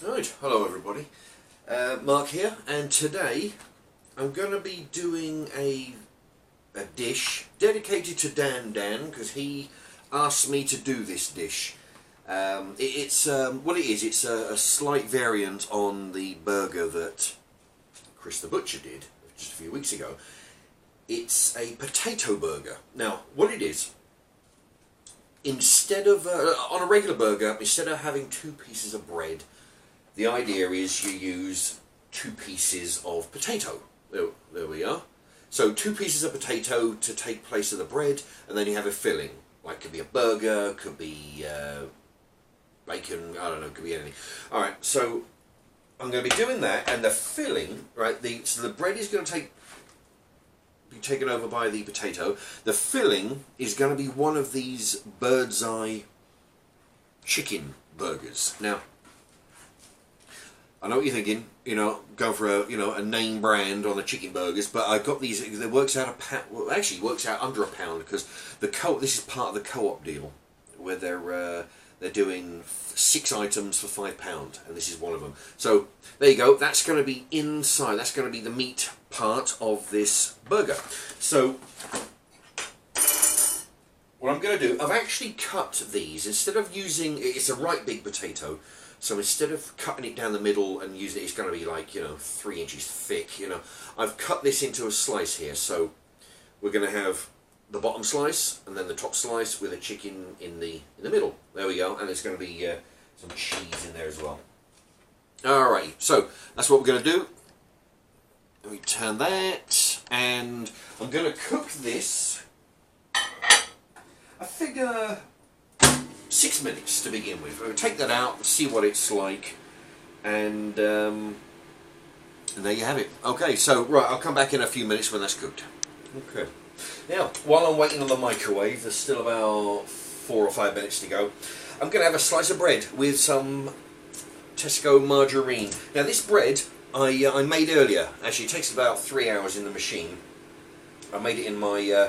Right, hello everybody. Mark here, and today I'm going to be doing a dish dedicated to Dan because he asked me to do this dish. It's what it is. It's a slight variant on the burger that Chris the Butcher did just a few weeks ago. It's a potato burger. Now, what it is, instead of on a regular burger, instead of having two pieces of bread, the idea is you use two pieces of potato. There we are. So two pieces of potato to take place of the bread, and then you have a filling. Like, could be a burger, could be bacon, I don't know, could be anything. Alright, so I'm going to be doing that, and the filling, right, so the bread is going to be taken over by the potato. The filling is going to be one of these bird's eye chicken burgers. Now, I know what you're thinking, go for a name brand on the chicken burgers, but I got these. It works out well, actually works out under £1 because this is part of the co-op deal where they're doing 6 items for £5, and this is one of them. So there you go. That's going to be inside. That's going to be the meat part of this burger. So what I'm going to do, I've actually cut these instead of using. It's a right big potato. So instead of cutting it down the middle and using it, it's going to be like, 3 inches thick, I've cut this into a slice here. So we're going to have the bottom slice and then the top slice with a chicken in the middle. There we go. And there's going to be some cheese in there as well. Alright, so that's what we're going to do. Let me turn that, and I'm going to cook this, I figure 6 minutes to begin with. I'll take that out, see what it's like, and there you have it. Okay, so right, I'll come back in a few minutes when that's cooked. Okay. Now, while I'm waiting on the microwave, there's still about 4 or 5 minutes to go. I'm going to have a slice of bread with some Tesco margarine. Now, this bread I made earlier. Actually, it takes about 3 hours in the machine. I made it in my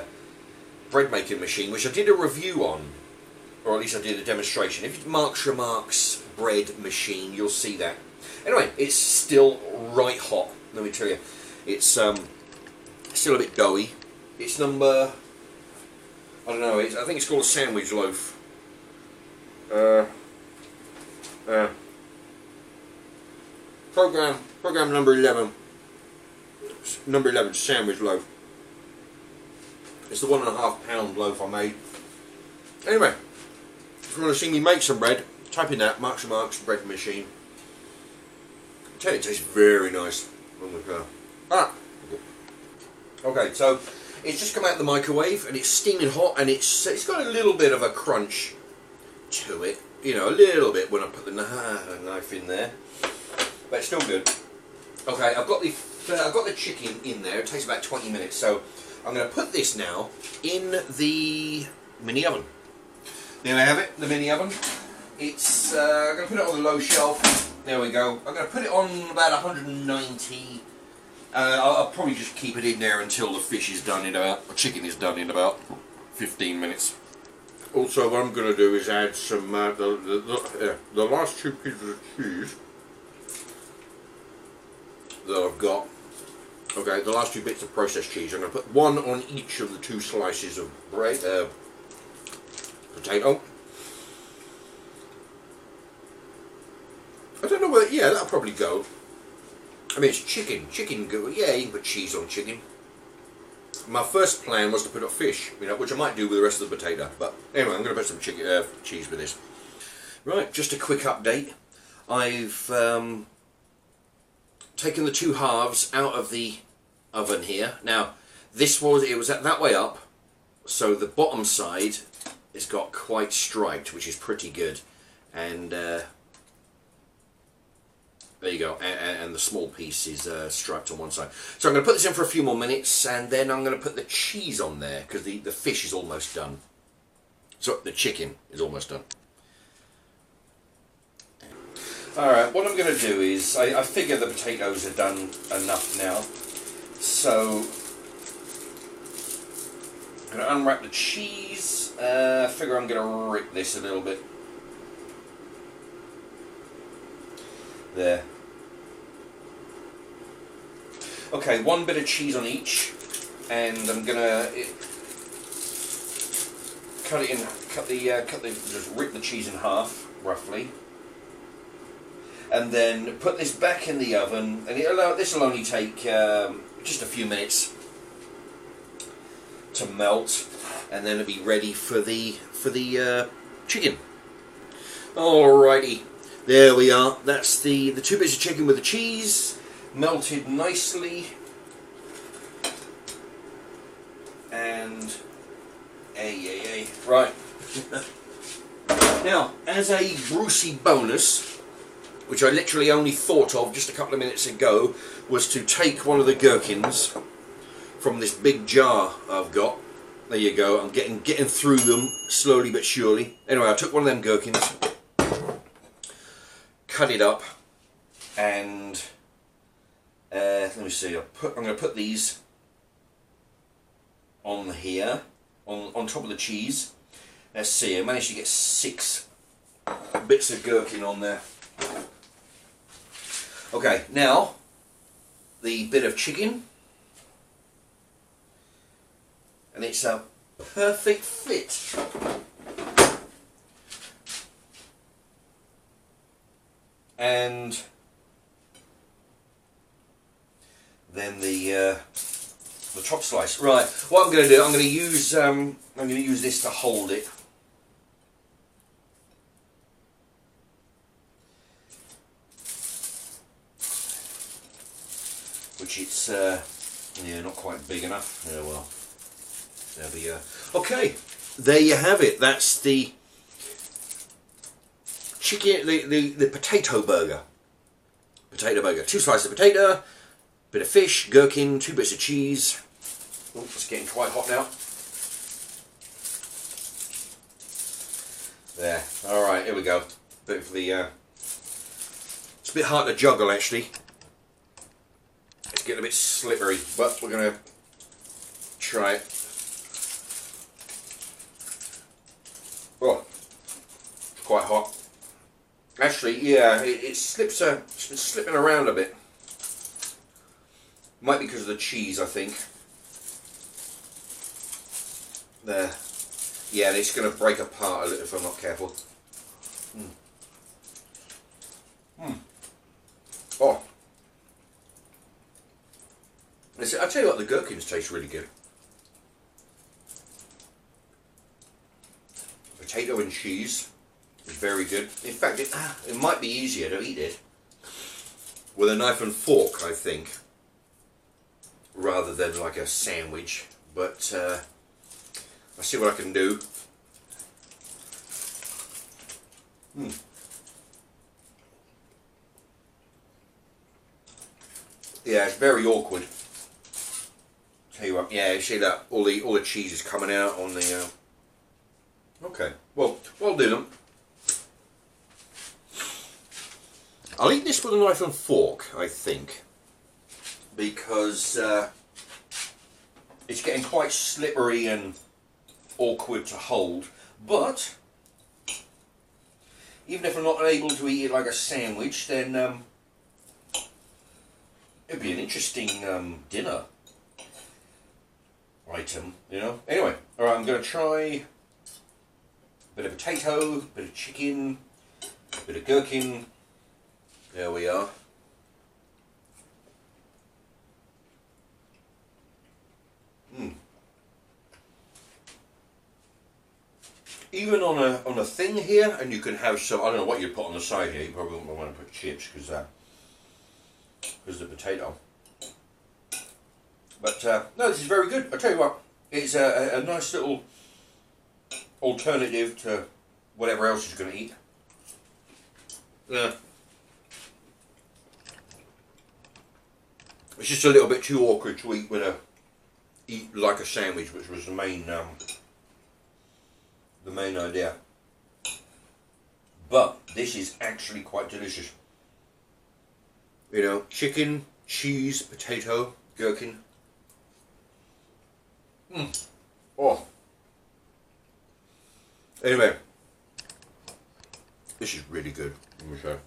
bread making machine, which I did a review on. Or at least I did a demonstration. If you Mark's Remarks bread machine, you'll see that. Anyway, it's still right hot, let me tell you. It's still a bit doughy. It's number, I don't know, I think it's called a sandwich loaf. Program number 11. Number 11, sandwich loaf. It's the £1.5 loaf I made. Anyway, if you want to see me make some bread, type in that, Mark's Remarks bread machine. I tell you, it tastes very nice. Okay, so it's just come out of the microwave and it's steaming hot, and it's got a little bit of a crunch to it, a little bit when I put the knife in there, but it's still good. Okay, I've got the chicken in there. It takes about 20 minutes, so I'm going to put this now in the mini oven. There we have it, the mini oven. It's I'm going to put it on the low shelf. There we go. I'm going to put it on about 190. I'll probably just keep it in there until the fish is done the chicken is done in about 15 minutes. Also, what I'm going to do is add some the last 2 pieces of cheese that I've got. Okay, the last 2 bits of processed cheese. I'm going to put one on each of the 2 slices of bread. Potato. I don't know whether, yeah, that'll probably go. I mean, it's chicken. Chicken go, yeah, you can put cheese on chicken. My first plan was to put up fish, which I might do with the rest of the potato. But anyway, I'm going to put some cheese with this. Right, just a quick update. I've taken the 2 halves out of the oven here. Now, it was that way up, so the bottom side it's got quite striped, which is pretty good, and there you go, and the small piece is striped on one side. So I'm going to put this in for a few more minutes, and then I'm going to put the cheese on there, because the fish is almost done. So the chicken is almost done. Alright, what I'm going to do is, I figure the potatoes are done enough now, so I'm going to unwrap the cheese. I figure I'm going to rip this a little bit. There. Okay, one bit of cheese on each, and I'm gonna just rip the cheese in half, roughly, and then put this back in the oven, and this will only take just a few minutes to melt, and then it'll be ready for the chicken. Alrighty, there we are. That's the 2 bits of chicken with the cheese, melted nicely, and right. Now, as a Brucey bonus, which I literally only thought of just a couple of minutes ago, was to take one of the gherkins from this big jar I've got. There you go. I'm getting through them slowly but surely. Anyway, I took one of them gherkins, cut it up, and let me see. I'm going to put these on here, on top of the cheese. Let's see. I managed to get 6 bits of gherkin on there. Okay, now the bit of chicken, and it's a perfect fit. And then the top slice. Right. What I'm going to do, I'm going to use this to hold it. Which it's yeah, not quite big enough. Yeah, well, there we go. Okay, there you have it. That's the chicken, the potato burger. Potato burger. 2 slices of potato, bit of fish, gherkin, 2 bits of cheese. Oh, it's getting quite hot now. There. All right, here we go. Bit of the. It's a bit hard to juggle actually. It's getting a bit slippery, but we're gonna try it. Oh, it's quite hot. Actually, yeah, it slips. It's slipping around a bit. Might be because of the cheese, I think. There. Yeah, and it's going to break apart a little if I'm not careful. Oh. Listen, I tell you what, the gherkins taste really good. Potato and cheese is very good. In fact, it might be easier to eat it with a knife and fork, I think, rather than like a sandwich. But I'll see what I can do. Yeah, it's very awkward. Tell you what, yeah, you see that all the cheese is coming out on the. Okay, well, I'll do them. I'll eat this with a knife and fork, I think, because it's getting quite slippery and awkward to hold. But even if I'm not able to eat it like a sandwich, then it'd be an interesting dinner item, you know. Anyway, all right, I'm going to try a bit of potato, a bit of chicken, a bit of gherkin. There we are. Even on a thing here, and you can have some. I don't know what you put on the side here. You probably won't want to put chips because the potato. But no, this is very good. I tell you what, it's a nice little alternative to whatever else you're going to eat. Yeah. It's just a little bit too awkward to eat like a sandwich, which was the main idea. But this is actually quite delicious. You know, chicken, cheese, potato, gherkin. Oh. Anyway, this is really good. Let me show.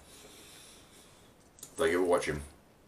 Thank you for watching.